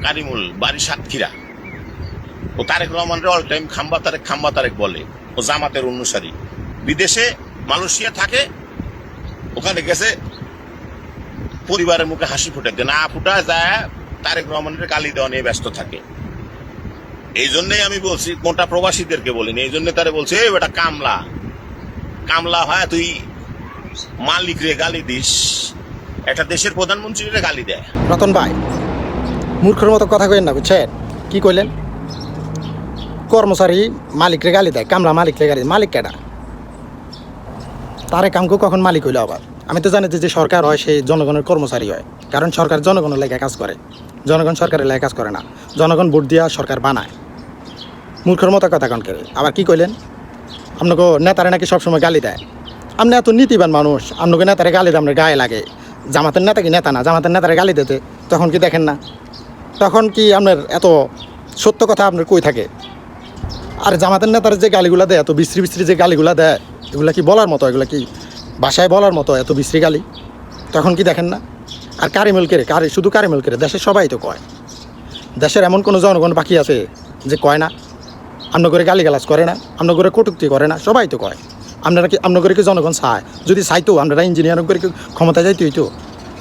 কারিমুল বাড়ি সাতক্ষীরা। ও তারেক রহমানের all time খাম্বা তারেক বলে। ও জামাতের অনুসারী, বিদেশে মালয়েশিয়া থাকে, ওখানে গেছে পরিবারের মুখে হাসি ফুটাতে, না ফুটা যায় তারেক রহমানের গালি দেওয়া নিয়ে ব্যস্ত থাকে। এই জন্যই আমি বলছি, কোনটা প্রবাসীদেরকে বলিনি, এই জন্য তারা বলছে বেটা কামলা হয়, তুই মালিক রে গালি দিস, একটা দেশের প্রধানমন্ত্রীরে গালি দেয়। রতন ভাই, মূর্খের মতো কথা কইেন না, বুঝছেন? কি কইলেন? কর্মচারী মালিকরে গালি দেয়, কামলা মালিকরে গালি দেয়। মালিক কেডা? তারে কামকে কখন মালিক হইলো আবার? আমি তো জানি যে সরকার হয় সে জনগণের কর্মচারী হয়, কারণ সরকার জনগণের লেগে কাজ করে, জনগণ সরকারের লেগে কাজ করে না। জনগণ ভোট দিয়া সরকার বানায়। মূর্খের মতো কথা কন করে। আবার কি কইলেন? আপনাকে নেতারা নাকি সবসময় গালি দেয়। আপনি এত নীতিবান মানুষ, আপনাকে নেতারে গালি দেয়, আপনার গায়ে লাগে। জামাতের নেতা কি নেতা না? জামাতের নেতারে গালি দিতে তখন কি দেখেন না? তখন কি আপনার এত সত্য কথা আপনার কই থাকে? আর জামাতের নেতার যে গালিগুলা দেয়, এত বিশ্রী যে গালিগুলা দেয়, এগুলা কি বলার মতো? এগুলা কি ভাষায় বলার মতো? এত বিশ্রী গালি তখন কি দেখেন না? আর কারিমুল কেড়ে, শুধু কারিমুল কেড়ে, দেশের সবাই তো কয়। দেশের এমন কোনো জনগণ বাকি আছে যে কয় না? আপনার করে গালিগালাজ করে না, আপনার করে কটূক্তি করে না, সবাই তো কয়। আপনার করে কি জনগণ চায়? যদি চাইতো আপনারা ইঞ্জিনিয়ারিং করে কি ক্ষমতা যাইতে হইতো?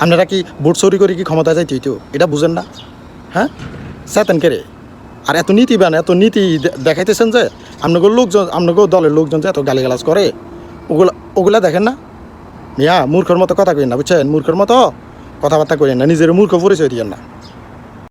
আপনারা কি ভোট চুরি করে কি ক্ষমতা যাইতে হইতো? এটা বুঝেন না? হ্যাঁ, চেতেন কেড়ে। আর এত নীতিবান, এত নীতি দেখাইতেছেন যে আপনাকে লোকজন, আপনাকে দলের লোকজন যে এত গালিগালাজ করে, ওগুলা দেখেন না? মিয়া, মূর্খের মতো কথা কইেন না, বুঝছেন? মূর্খের মতো কথাবার্তা করেন না, নিজের মূর্খ পরিচয় দিয়েন না।